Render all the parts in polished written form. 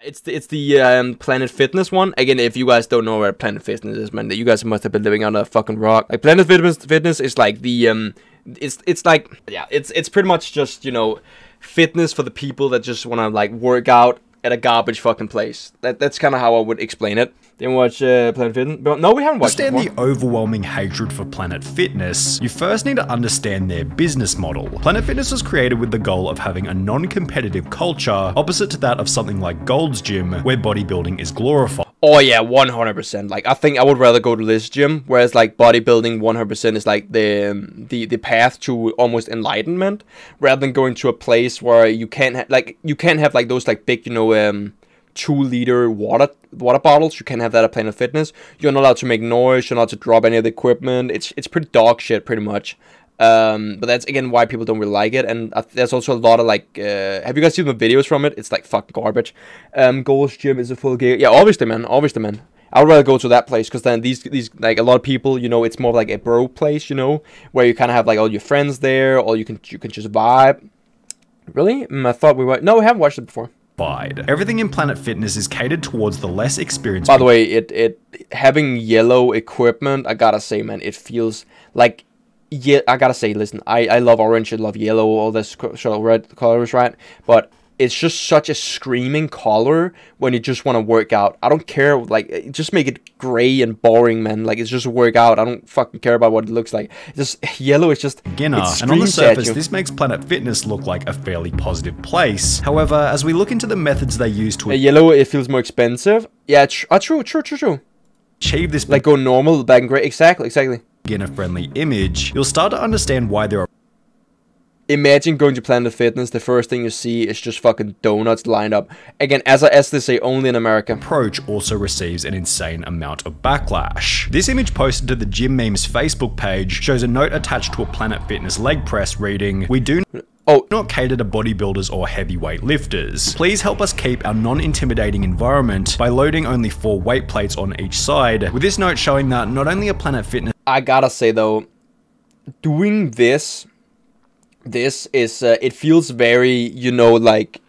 It's the Planet Fitness one. Again, if you guys don't know where Planet Fitness is, man, you guys must have been living on a fucking rock. Like Planet Fitness is like the it's like, yeah, it's pretty much just, you know, fitness for the people that just want to like work out at a garbage fucking place. That's kind of how I would explain it. Didn't watch Planet Fitness? But no, we haven't watched it. To understand the overwhelming hatred for Planet Fitness, you first need to understand their business model. Planet Fitness was created with the goal of having a non-competitive culture, opposite to that of something like Gold's Gym, where bodybuilding is glorified. Oh yeah, 100%. Like, I think I would rather go to this gym, whereas like bodybuilding 100% is like the path to almost enlightenment, rather than going to a place where you can't have like those like big, you know, 2-liter water bottles. You can't have that at Planet Fitness. You're not allowed to make noise. You're not allowed to drop any of the equipment. It's pretty dog shit, pretty much. But that's again why people don't really like it. And there's also a lot of like, have you guys seen the videos from it? It's like fucking garbage. Gold's Gym is a full gear. Yeah, obviously, man. I would rather go to that place, because then these like a lot of people, you know, it's more like a bro place, you know, where you kind of have like all your friends there, or you can just vibe. Really? I thought we were. No, we haven't watched it before. Everything in Planet Fitness is catered towards the less experienced. By the way, it having yellow equipment, I gotta say, man, it feels like, yeah, I gotta say, listen, I love orange, I love yellow, all this red colors, right? But it's just such a screaming color when you just want to work out. I don't care, like, just make it gray and boring, man. Like, it's just a workout. I don't fucking care about what it looks like. Just yellow is just beginner, and on the surface, this makes Planet Fitness look like a fairly positive place. However, as we look into the methods they use to yellow, it feels more expensive. Yeah, true. Achieve this, like, go normal, black and gray. Exactly. Beginner-friendly image, you'll start to understand why there are. Imagine going to Planet Fitness, the first thing you see is just fucking donuts lined up. Again, as they say, only in America. Approach also receives an insane amount of backlash. This image posted to the Gym Memes Facebook page shows a note attached to a Planet Fitness leg press reading, "We do not cater to bodybuilders or heavyweight lifters. Please help us keep our non-intimidating environment by loading only 4 weight plates on each side," with this note showing that not only a Planet Fitness... I gotta say though, doing this is, it feels very, you know, like,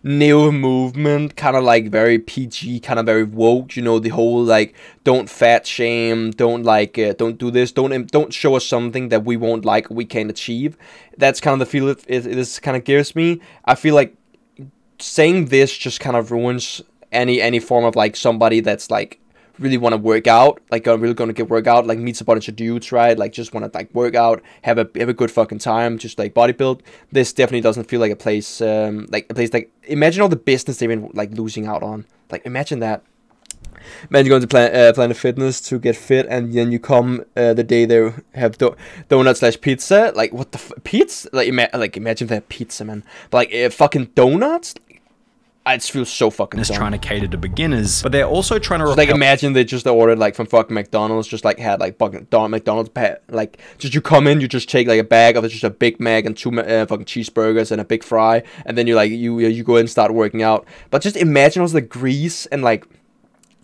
neo movement, kind of like very PG, kind of very woke, you know, the whole, like, don't fat shame, don't, like, don't do this, don't show us something that we won't like, we can't achieve. That's kind of the feel this kind of gives me. I feel like saying this just kind of ruins any form of, like, somebody that's, like, really want to work out, like, really gonna get workout, like, meets a bunch of dudes, right? Like, just want to, like, work out, have a good fucking time, just, like, bodybuild. This definitely doesn't feel like a place, like, imagine all the business they've been, like, losing out on. Like, imagine that. Imagine going to Planet Fitness to get fit, and then you come the day they have donuts/pizza. Like, what the pizza? Like, imagine that pizza, man. But, like, fucking donuts. I just feel so fucking dumb. Trying to cater to beginners, but they're also trying to like, imagine they just ordered, like, from fucking McDonald's, just, like, had, like, fucking McDonald's, like, just you come in, you just take, like, a bag of just a Big Mac and 2 fucking cheeseburgers and a big fry, and then you, like, you go in and start working out. But just imagine also the grease and, like,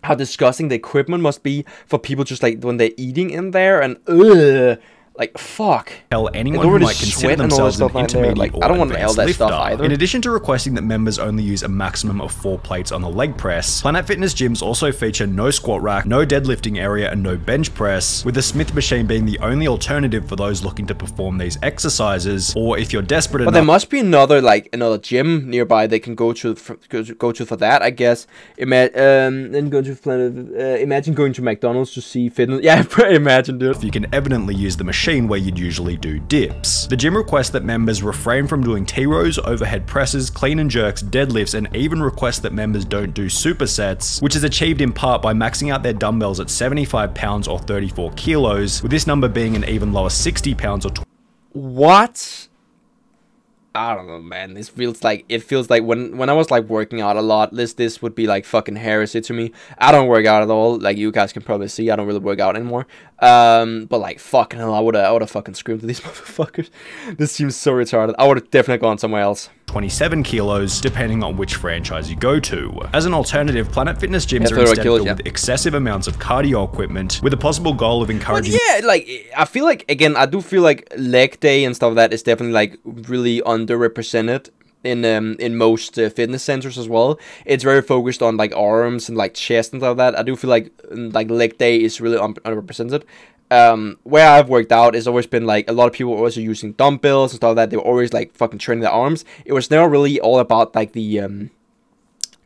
how disgusting the equipment must be for people just, like, when they're eating in there, and ugh. Like, fuck. Tell anyone who might consider themselves an intermediate or I don't want to advanced that lifter. stuff either. In addition to requesting that members only use a maximum of 4 plates on the leg press, Planet Fitness gyms also feature no squat rack, no deadlifting area, and no bench press, with the Smith machine being the only alternative for those looking to perform these exercises, or if you're desperate enough. But there must be another gym nearby they can go to for that, I guess. Then go to Planet. Imagine going to McDonald's to see fitness. Yeah, imagine, dude. If you can evidently use the machine where you'd usually do dips. The gym requests that members refrain from doing T-rows, overhead presses, clean and jerks, deadlifts, and even requests that members don't do supersets, which is achieved in part by maxing out their dumbbells at 75 pounds or 34 kilos, with this number being an even lower 60 pounds or What? I don't know, man. It feels like when I was, like, working out a lot, this would be like fucking heresy to me. I don't work out at all. Like, you guys can probably see, I don't really work out anymore. But, like, fucking hell, I would have fucking screamed at these motherfuckers. This seems so retarded. I would have definitely gone somewhere else. 27 kilos, depending on which franchise you go to. As an alternative, Planet Fitness gyms are instead filled with excessive amounts of cardio equipment, with a possible goal of encouraging... But yeah, like, I feel like, again, I do feel like leg day and stuff like that is definitely, like, really underrepresented in most fitness centers as well. It's very focused on like arms and like chest and stuff like that. I do feel like leg day is really underrepresented. Where I've worked out, it's always been like a lot of people were also using dumbbells and stuff like that. They were always like fucking training their arms. It was never really all about like the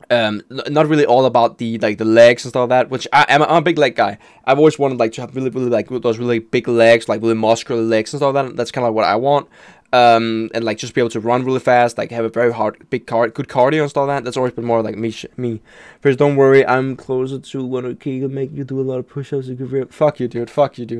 not really all about the like the legs and stuff like that, which I'm a big leg guy. I've always wanted like to have really like those really big legs, like really muscular legs and stuff like that. That's kind of what I want. And like just be able to run really fast, like have a very good cardio and stuff like that. That's always been more like me. First, don't worry, I'm closer to 100k. I'll make you do a lot of push-ups. You could rip. Fuck you, dude.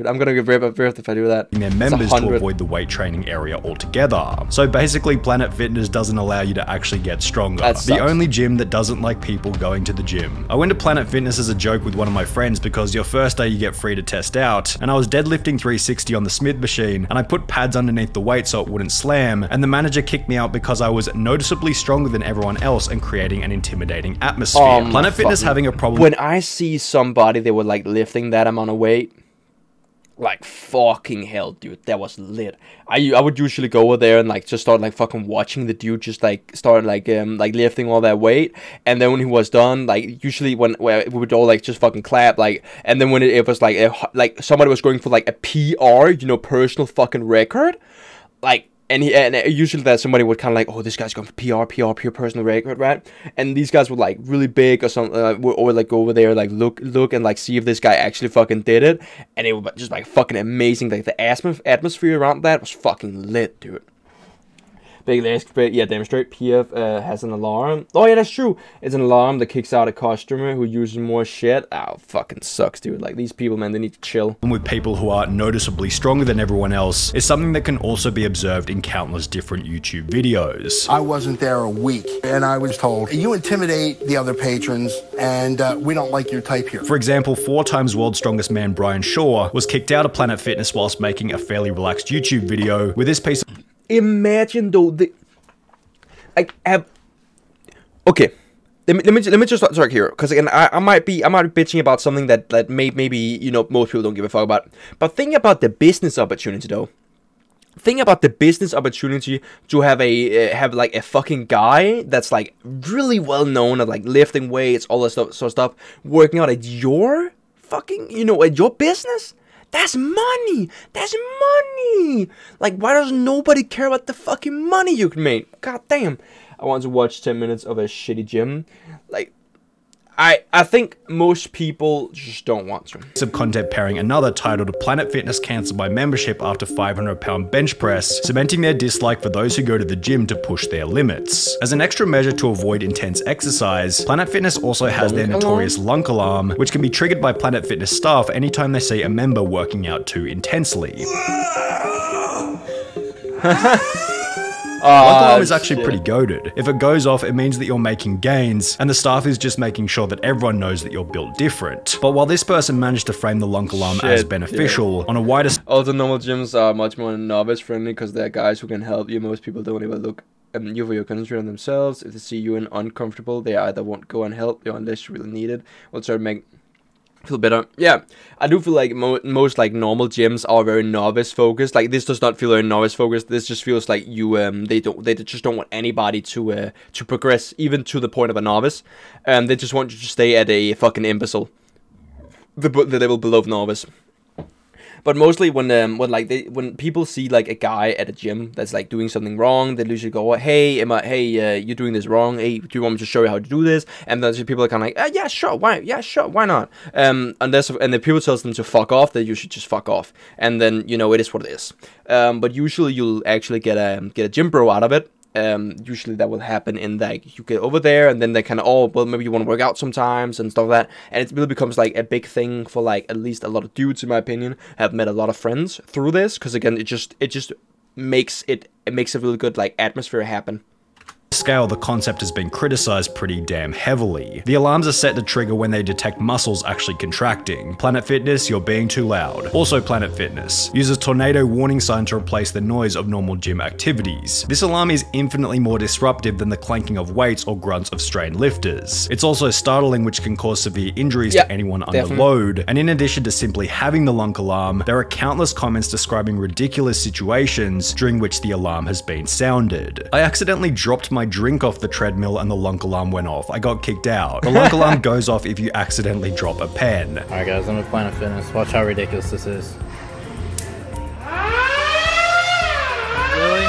I'm gonna give rip a birth if I do that. Their members to avoid the weight training area altogether. So basically, Planet Fitness doesn't allow you to actually get stronger. The only gym that doesn't like people going to the gym. I went to Planet Fitness as a joke with one of my friends because your first day you get free to test out, and I was deadlifting 360 on the Smith machine, and I put pads underneath the weight so it wouldn't slam, and the manager kicked me out because I was noticeably stronger than everyone else and creating an intimidating atmosphere. Planet Fitness having a problem. When I see somebody that were like lifting that amount of weight, like fucking hell, dude, that was lit. I would usually go over there and like just start like fucking watching the dude just like start like lifting all that weight, and then when he was done, like usually where we would all like just fucking clap, like, and then when it was like somebody was going for like a PR, you know, personal fucking record, like. And usually that somebody would kind of like, oh, this guy's going for pure personal record, right? And these guys were like really big or something, or like go over there, like look and like see if this guy actually fucking did it. And it was just like fucking amazing. Like the atmosphere around that was fucking lit, dude. Big yeah, damn straight. PF has an alarm. Oh yeah, that's true. It's an alarm that kicks out a customer who uses more shit. Oh, fucking sucks, dude. Like these people, man, they need to chill. With people who are noticeably stronger than everyone else is something that can also be observed in countless different YouTube videos. I wasn't there a week, and I was told, you intimidate the other patrons, and we don't like your type here. For example, 4-time world's strongest man Brian Shaw was kicked out of Planet Fitness whilst making a fairly relaxed YouTube video with this piece of... Imagine though okay, let me just start here, because again I might be bitching about something that maybe you know most people don't give a fuck about, but think about the business opportunity though. Think about the business opportunity to have like a fucking guy that's like really well known at like lifting weights, all that sort of stuff, working out at your fucking, you know, at your business. That's money! That's money! Like, why does nobody care about the fucking money you can make? God damn. I want to watch 10 minutes of a shitty gym. Like, I think most people just don't want to. Of content pairing another titled Planet Fitness cancelled my membership after 500-pound bench press, cementing their dislike for those who go to the gym to push their limits. As an extra measure to avoid intense exercise, Planet Fitness also has their notorious Lunk alarm, which can be triggered by Planet Fitness staff anytime they see a member working out too intensely. Lunk alarm is actually pretty goated. If it goes off, it means that you're making gains, and the staff is just making sure that everyone knows that you're built different. But while this person managed to frame the Lunk alarm as beneficial, on a wider... All the normal gyms are much more novice friendly because they're guys who can help you. Most people don't even look you for your concentrate on themselves. If they see you uncomfortable, they either won't go and help you unless you really need it, or try to make feel better. Yeah, I do feel like most like normal gyms are very novice focused. Like this does not feel very novice focused. This just feels like you they just don't want anybody to progress even to the point of a novice. They just want you to stay at a fucking imbecile, the level below novice. But mostly when people see like a guy at a gym that's like doing something wrong, they usually go, hey, you're doing this wrong. Hey, do you want me to show you how to do this? And then people are kind of like, yeah, sure, why not? And the people tells them to fuck off, they usually just fuck off. And then, you know, it is what it is. But usually you'll actually get a gym bro out of it. Usually that will happen in like you get over there and then they kind of, oh well, maybe you want to work out sometimes and stuff like that, and it really becomes like a big thing for like at least a lot of dudes, in my opinion. Have met a lot of friends through this, because again it just makes a really good like atmosphere happen. Scale, the concept has been criticized pretty damn heavily. The alarms are set to trigger when they detect muscles actually contracting. Planet Fitness, you're being too loud. Also Planet Fitness uses tornado warning sign to replace the noise of normal gym activities. This alarm is infinitely more disruptive than the clanking of weights or grunts of strained lifters. It's also startling, which can cause severe injuries to anyone under load. And in addition to simply having the Lunk alarm, there are countless comments describing ridiculous situations during which the alarm has been sounded. I accidentally dropped my drink off the treadmill and the Lunk alarm went off. I got kicked out. The Lunk alarm goes off if you accidentally drop a pen. Alright guys, I'm at Planet Fitness. Watch how ridiculous this is. Really?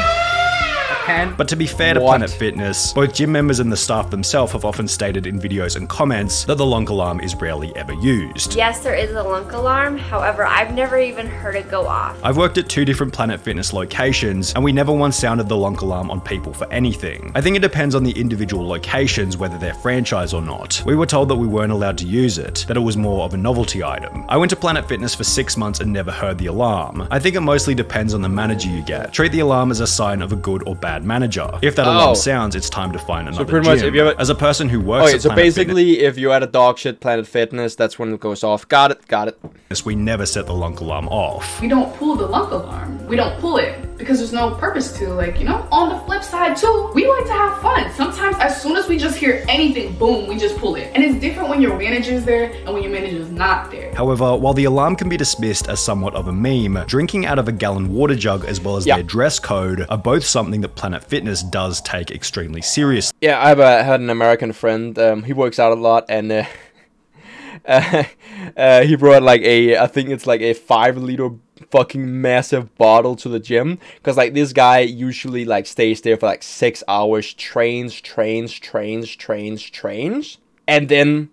But to be fair to Planet Fitness, both gym members and the staff themselves have often stated in videos and comments that the Lunk alarm is rarely ever used. Yes, there is a Lunk alarm, however, I've never even heard it go off. I've worked at 2 different Planet Fitness locations, and we never once sounded the Lunk alarm on people for anything. I think it depends on the individual locations whether they're franchise or not. We were told that we weren't allowed to use it, that it was more of a novelty item. I went to Planet Fitness for 6 months and never heard the alarm. I think it mostly depends on the manager you get. Treat the alarm as a sign of a good or bad manager. If that alarm sounds, it's time to find another pretty gym. much, if you have as a person who works at so Planet basically, if you're at a dog shit Planet Fitness, that's when it goes off. Got it. We never set the Lunk alarm off. We don't pull the Lunk alarm. We don't pull it because there's no purpose to, like, you know? On the flip side too, we like to have fun. Sometimes as soon as we just hear anything, boom, we just pull it. And it's different when your manager's there and when your manager's not there. However, while the alarm can be dismissed as somewhat of a meme, drinking out of a gallon water jug as well as their dress code are both something that Planet Fitness does take extremely seriously. Yeah, I had an American friend. He works out a lot, and he brought like I think it's like a 5-liter fucking massive bottle to the gym, because like this guy usually like stays there for like 6 hours, trains, and then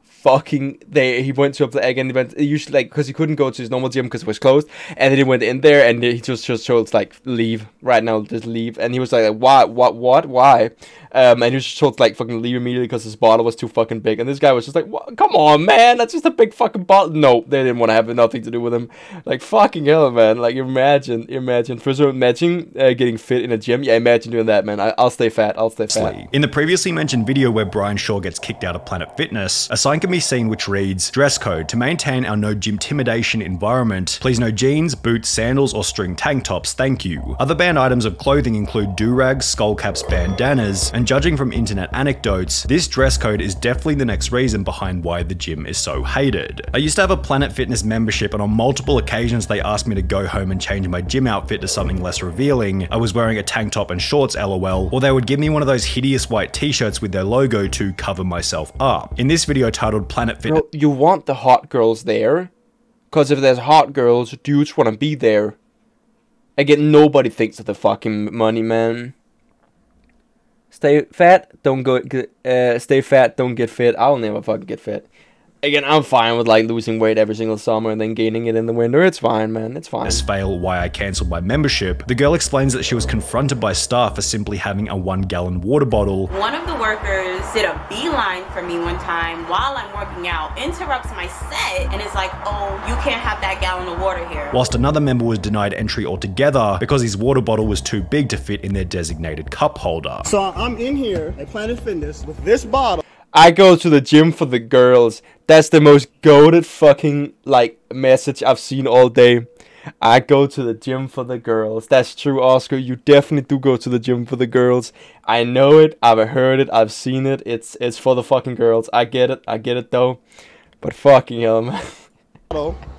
fucking he went to again, usually like because he couldn't go to his normal gym because it was closed, and then he went in there and he just told like, leave right now, just leave. And he was like, why? And he was just told to like fucking leave immediately because his bottle was too fucking big. And this guy was just like, come on, man, that's just a big fucking bottle. No, they didn't want to have nothing to do with him. Like, fucking hell, man. Like, imagine getting fit in a gym. Yeah, imagine doing that, man. I'll stay fat. In the previously mentioned video where Brian Shaw gets kicked out of Planet Fitness, a sign can be seen which reads, dress code, to maintain our no gym-timidation environment. Please no jeans, boots, sandals, or string tank tops, thank you. Other banned items of clothing include do-rags, skull caps, bandanas, and judging from internet anecdotes, this dress code is definitely the next reason behind why the gym is so hated. I used to have a Planet Fitness membership, and on multiple occasions they asked me to go home and change my gym outfit to something less revealing. I was wearing a tank top and shorts, lol, or they would give me one of those hideous white t-shirts with their logo to cover myself up. In this video titled Planet Fitness... Bro, you want the hot girls there? Because if there's hot girls, dudes want to be there. Again, nobody thinks of the fucking money, man. Stay fat, don't get fit. I'll never fucking get fit. Again, I'm fine with like losing weight every single summer and then gaining it in the winter. It's fine, man. It's fine. Fail why I cancelled my membership. The girl explains that she was confronted by staff for simply having a 1-gallon water bottle. One of the workers did a beeline for me one time while I'm working out, interrupts my set, and is like, oh, you can't have that gallon of water here. Whilst another member was denied entry altogether because his water bottle was too big to fit in their designated cup holder. So I'm in here at Planet Fitness with this bottle. I go to the gym for the girls. That's the most goated fucking, like, message I've seen all day. I go to the gym for the girls. That's true, Oscar. You definitely do go to the gym for the girls. I know it. I've heard it. I've seen it. It's for the fucking girls. I get it, though. But fucking hell, man.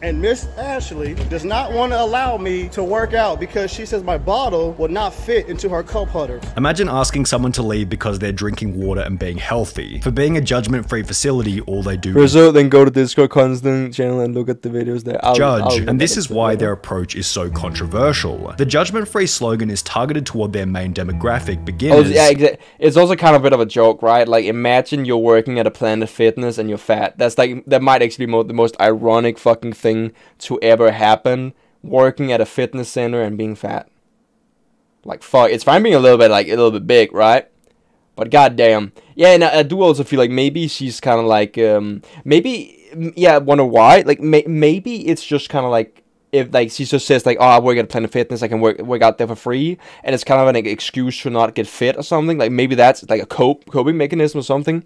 And Miss Ashley does not want to allow me to work out because she says my bottle will not fit into her cup holder. Imagine asking someone to leave because they're drinking water and being healthy. For being a judgment-free facility, all they do is then go to Discord Constant channel and look at the videos there. Judge, and this is why their approach is so controversial. The judgment-free slogan is targeted toward their main demographic, beginners. Yeah, exactly. It's also kind of a bit of a joke, right? Like, imagine you're working at a Planet Fitness and you're fat. That might actually be the most ironic fucking thing to ever happen, working at a fitness center and being fat. Like, fuck, it's fine being a little bit big, right? But goddamn, yeah. And I do also feel like maybe she's kind of like I wonder why. Like maybe it's just kind of like, if like she just says like, oh, I work at Planet Fitness, I can work out there for free, and it's kind of an excuse to not get fit or something. Like maybe that's like a coping mechanism or something.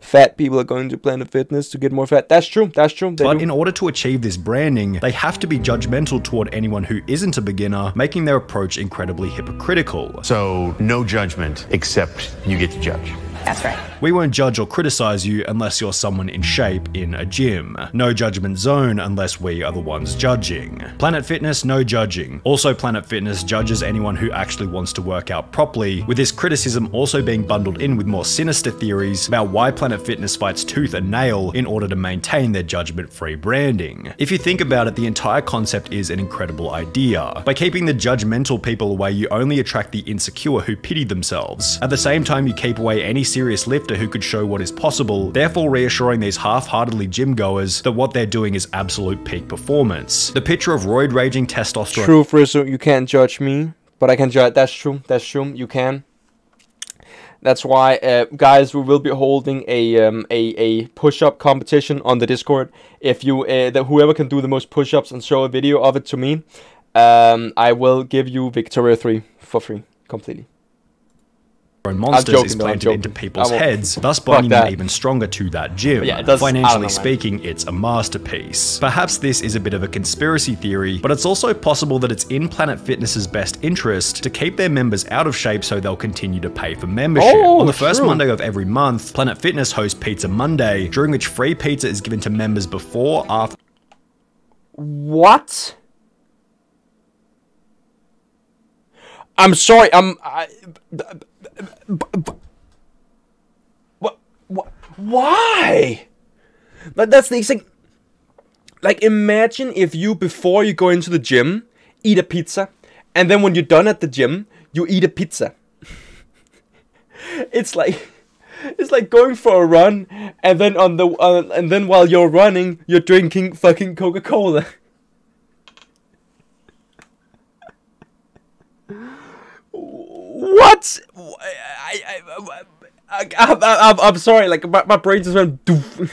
Fat people are going to Planet Fitness to get more fat. That's true. But in order to achieve this branding, they have to be judgmental toward anyone who isn't a beginner, making their approach incredibly hypocritical. So no judgment, except you get to judge. That's right. We won't judge or criticize you unless you're someone in shape in a gym. No judgment zone unless we are the ones judging. Planet Fitness, no judging. Also, Planet Fitness judges anyone who actually wants to work out properly, with this criticism also being bundled in with more sinister theories about why Planet Fitness fights tooth and nail in order to maintain their judgment-free branding. If you think about it, the entire concept is an incredible idea. By keeping the judgmental people away, you only attract the insecure who pity themselves. At the same time, you keep away any serious lifter who could show what is possible, therefore reassuring these half-heartedly gym goers that what they're doing is absolute peak performance. The picture of roid-raging testosterone— True, Frizzo, you can't judge me, but I can judge— that's true, you can. That's why, guys, we will be holding a push-up competition on the Discord. If you, whoever can do the most push-ups and show a video of it to me, I will give you Victoria 3 for free, completely. Monsters is planted into people's heads, thus binding them even stronger to that gym. Yeah, it does, financially speaking, it's a masterpiece. Perhaps this is a bit of a conspiracy theory, but it's also possible that it's in Planet Fitness's best interest to keep their members out of shape so they'll continue to pay for membership. On the first Monday of every month, Planet Fitness hosts Pizza Monday, during which free pizza is given to members before, after— What? I'm sorry, why? But that's the exact— like, imagine if you, before you go into the gym, eat a pizza, and then when you're done at the gym, you eat a pizza. It's like going for a run, and then and then while you're running, you're drinking fucking Coca-Cola. What? I'm sorry, like my brain just went doof.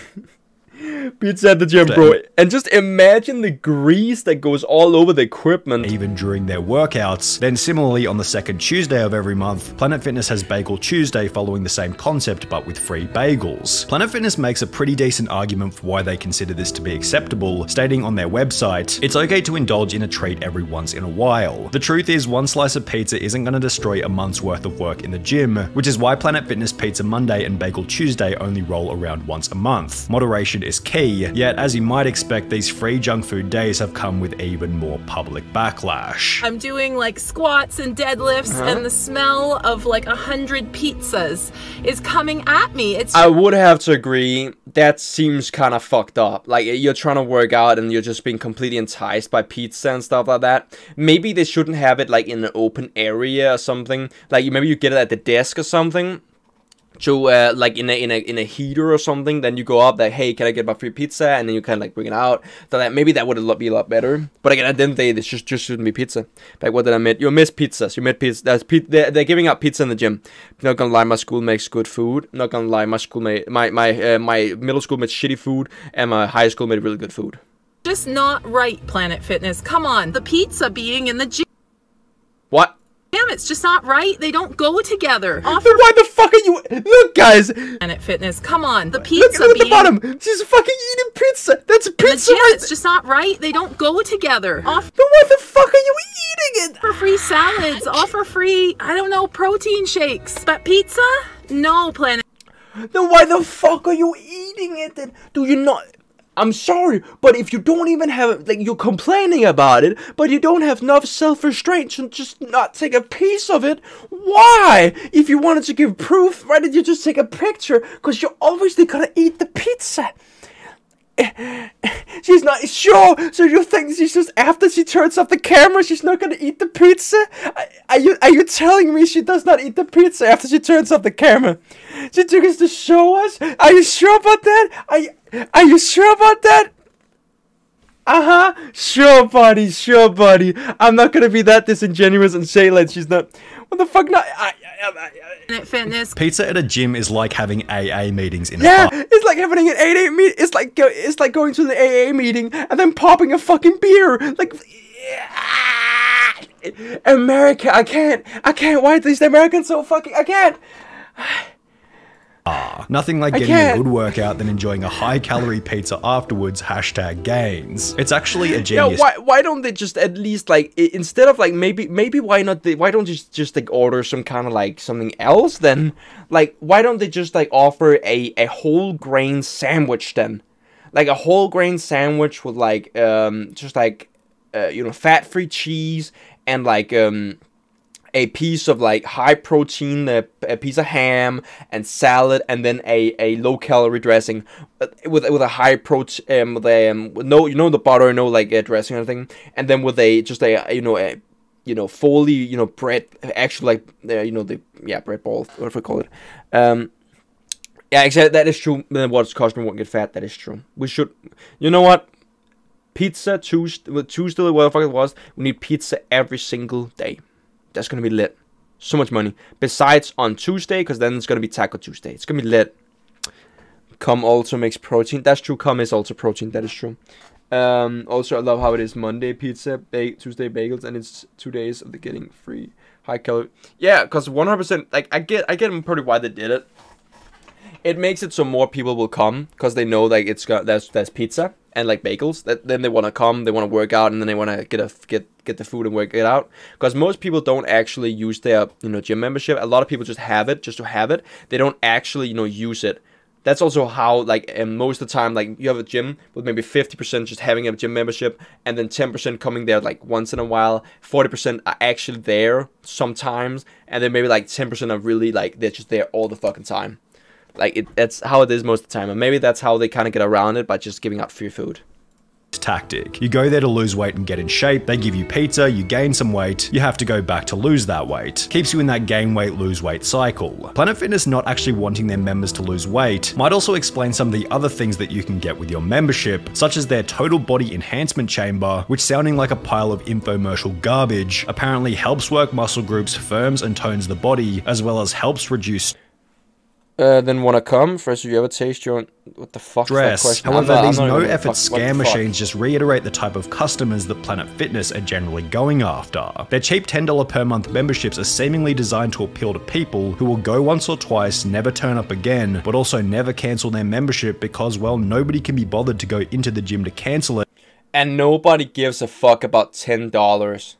Pizza at the gym, bro. And just imagine the grease that goes all over the equipment. Even during their workouts. Then similarly, on the second Tuesday of every month, Planet Fitness has Bagel Tuesday, following the same concept but with free bagels. Planet Fitness makes a pretty decent argument for why they consider this to be acceptable, stating on their website, it's okay to indulge in a treat every once in a while. The truth is, one slice of pizza isn't going to destroy a month's worth of work in the gym, which is why Planet Fitness Pizza Monday and Bagel Tuesday only roll around once a month. Moderation is key, yet as you might expect, these free junk food days have come with even more public backlash. I'm doing like squats and deadlifts, and the smell of like 100 pizzas is coming at me. I would have to agree, that seems kind of fucked up. Like, you're trying to work out and you're just being completely enticed by pizza and stuff like that. Maybe they shouldn't have it like in an open area or something. Like, maybe you get it at the desk or something. So, like in a heater or something, then you go up like, hey, can I get my free pizza? And then you kind of like bring it out. So that maybe that would be a lot better. But again, at the end of the day, this just shouldn't be pizza. Like, what did I admit? You miss pizzas. You miss pizza. They're giving out pizza in the gym. Not gonna lie, my school makes good food. Not gonna lie, my school made my middle school made shitty food, and my high school made really good food. just not right, Planet Fitness. Come on, the pizza being in the gym. What? Damn, it's just not right. They don't go together. Then why the fuck are you? Look, guys. Planet Fitness, come on. The pizza look at the bottom. She's fucking eating pizza. That's a pizza. Right? It's just not right. They don't go together. Then why the fuck are you eating it? Offer free salads. Offer free, I don't know, protein shakes. But pizza? No, Planet. Then why the fuck are you eating it then? Do you not? I'm sorry, but if you don't even have, like, you're complaining about it, but you don't have enough self-restraint to just not take a piece of it, why? If you wanted to give proof, why did you just take a picture? Because you're obviously gonna eat the pizza. She's not sure, so you think she's just, after she turns off the camera, she's not gonna eat the pizza? Are you telling me she does not eat the pizza after she turns off the camera? She took us to show us? Are you sure about that? Are you sure about that? Sure, buddy, sure, buddy. I'm not gonna be that disingenuous and say like she's not. What the fuck? Not. Fitness. Pizza at a gym is like having AA meetings in a bar. Yeah, it's like having an AA meeting. It's like going to the AA meeting and then popping a fucking beer. Like, America, I can't. Why are these Americans so fucking? I can't. Nothing like getting a good workout than enjoying a high-calorie pizza afterwards, #gains. It's actually a genius. Yeah, why don't they just at least, like, instead of, like, maybe why not, why don't you just like, order some kind of, like, something else then? Like, why don't they just, like, offer a whole grain sandwich then? Like, a whole grain sandwich with, like, just, like, you know, fat-free cheese and, like, a piece of, like, high protein, a piece of ham and salad, and then a low calorie dressing with a high protein, with no, you know, the butter, no, like, dressing or anything, and then with just a fully, you know, bread, actually, like, you know, bread ball, whatever you call it. Yeah, exactly, that is true. What's customer won't get fat, that is true. We should, you know what? Pizza Tuesday, whatever the fuck it was, we need pizza every single day. That's gonna be lit. So much money. Besides on Tuesday, because then it's gonna be Taco Tuesday. It's gonna be lit. Cum also makes protein. That's true. Cum is also protein. That is true. Also, I love how it is Monday pizza, Tuesday bagels, and it's 2 days of the getting free high calorie. Yeah, because 100%. Like I get pretty why they did it. It makes it so more people will come because they know, like, there's pizza and, like, bagels. Then they want to come, they want to work out, and then they want to get the food and work it out. Because most people don't actually use their, you know, gym membership. A lot of people just have it just to have it. They don't actually, you know, use it. That's also how, like, most of the time, like, you have a gym with maybe 50% just having a gym membership, and then 10% coming there, like, once in a while. 40% are actually there sometimes, and then maybe, like, 10% are really, like, they're just there all the fucking time. Like, that's how it is most of the time, and maybe that's how they kind of get around it, by just giving out free food. Tactic. You go there to lose weight and get in shape, they give you pizza, you gain some weight, you have to go back to lose that weight. Keeps you in that gain weight, lose weight cycle. Planet Fitness not actually wanting their members to lose weight might also explain some of the other things that you can get with your membership, such as their total body enhancement chamber, which, sounding like a pile of infomercial garbage, apparently helps work muscle groups, firms and tones the body, as well as helps reduce Then wanna come? First, have you ever tasted your own... What the fuck stress. is that question? However, these no-effort scam machines just reiterate the type of customers that Planet Fitness are generally going after. Their cheap $10 per month memberships are seemingly designed to appeal to people who will go once or twice, never turn up again, but also never cancel their membership because, well, nobody can be bothered to go into the gym to cancel it. And nobody gives a fuck about $10.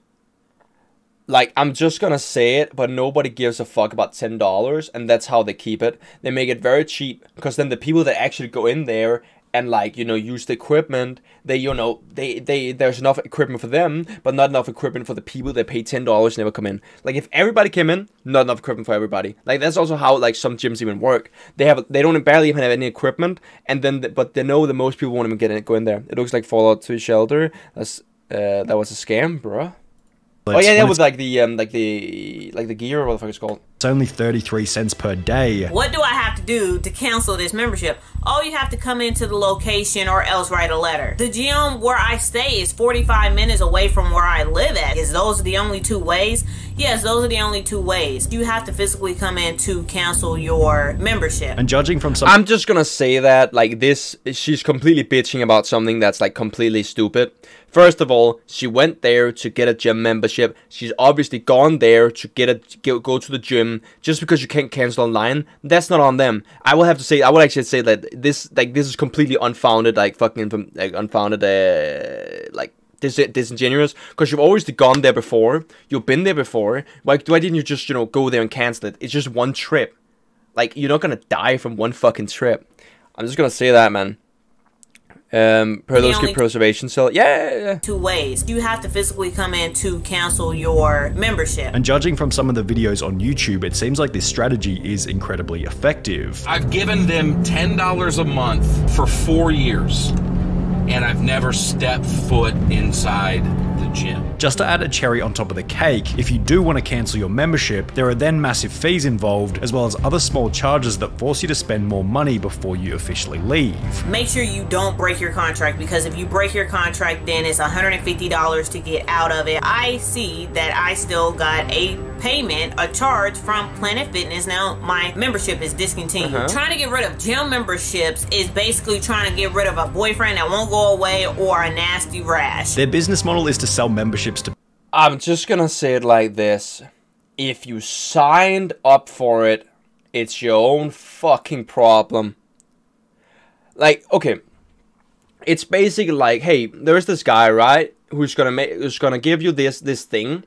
Like, I'm just gonna say it, but nobody gives a fuck about $10, and that's how they keep it. They make it very cheap, because then the people that actually go in there and, like, you know, use the equipment, they, you know, there's enough equipment for them, but not enough equipment for the people that pay $10 never come in. Like, if everybody came in, not enough equipment for everybody. Like, that's also how, like, some gyms even work. They don't barely even have any equipment, and then, but they know that most people won't even go in there. It looks like Fallout 3 Shelter. That was a scam, bruh. Oh yeah, that was like the gear, or what the fuck it's called. It's only 33 cents per day. What do I have to do to cancel this membership? Oh, you have to come into the location or else write a letter. The gym where I stay is 45 minutes away from where I live at. Is those the only two ways? Yes, those are the only two ways. You have to physically come in to cancel your membership. And judging from some... I'm just gonna say that, like, this, she's completely bitching about something that's, like, completely stupid. First of all, she went there to get a gym membership. She's obviously gone there to go to the gym. Just because you can't cancel online, that's not on them. I would actually say that this is completely unfounded, like, fucking, like, unfounded, like, disingenuous, because you've always gone there before. You've been there before. Why didn't you just, you know, go there and cancel it? It's just one trip. Like, you're not gonna die from one fucking trip. I'm just gonna say that, man. Per those good preservation, so yeah. Two ways. You have to physically come in to cancel your membership. And judging from some of the videos on YouTube, it seems like this strategy is incredibly effective. I've given them $10 a month for 4 years, and I've never stepped foot inside the gym. Just to add a cherry on top of the cake, if you do want to cancel your membership, there are then massive fees involved, as well as other small charges that force you to spend more money before you officially leave. Make sure you don't break your contract, because if you break your contract, then it's $150 to get out of it. I see that I still got a payment, a charge from Planet Fitness. Now my membership is discontinued. Trying to get rid of gym memberships is basically trying to get rid of a boyfriend that won't go away or a nasty rash. Their business model is to sell memberships to... I'm just gonna say it like this. If you signed up for it it's your own fucking problem. Like, okay, it's basically like, hey, there's this guy, right, who's gonna give you this thing,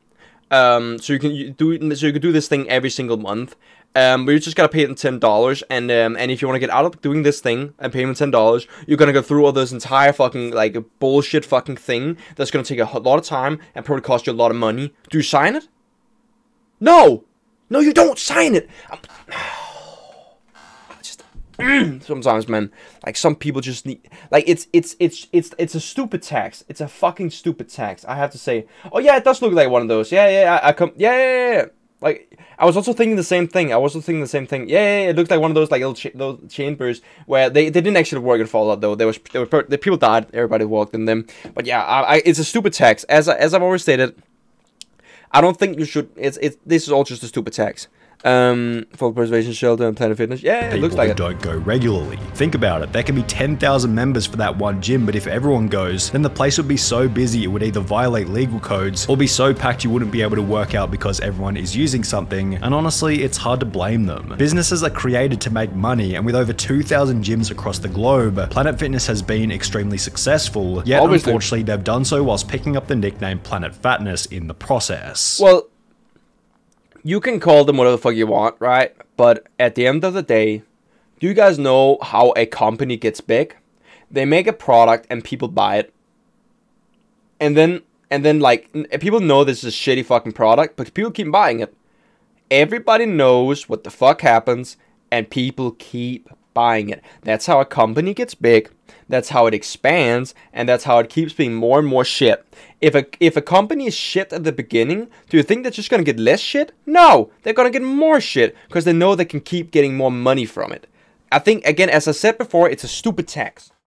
so you can do this thing every single month. But you just gotta pay him $10, and if you want to get out of doing this thing and pay him $10, you're gonna go through all this entire fucking like bullshit fucking thing that's gonna take a lot of time and probably cost you a lot of money. Do you sign it? No, no, you don't sign it. Sometimes, man, like some people just need, like it's a stupid tax. It's a fucking stupid tax. I have to say. Oh yeah, it does look like one of those. Yeah. Like, I was also thinking the same thing. Yeah, it looked like one of those like little chambers where they didn't actually work in Fallout though. The people died. Everybody walked in them. But yeah, it's a stupid tax. As I've always stated, I don't think you should. This is all just a stupid tax. Full preservation shelter and Planet Fitness. Yeah, it looks like it. People don't go regularly. Think about it. There can be 10,000 members for that one gym, but if everyone goes, then the place would be so busy it would either violate legal codes or be so packed you wouldn't be able to work out because everyone is using something. And honestly, it's hard to blame them. Businesses are created to make money, and with over 2,000 gyms across the globe, Planet Fitness has been extremely successful. Yet, unfortunately, they've done so whilst picking up the nickname Planet Fatness in the process. Well, you can call them whatever the fuck you want, right? But at the end of the day, do you guys know how a company gets big? They make a product and people buy it. And then like, people know this is a shitty fucking product, but people keep buying it. Everybody knows what the fuck happens, and people keep buying it. That's how a company gets big. That's how it expands, and that's how it keeps being more and more shit. If a company is shit at the beginning, do you think they're just gonna get less shit? No, they're gonna get more shit because they know they can keep getting more money from it. I think, again, as I said before, it's a stupid tax.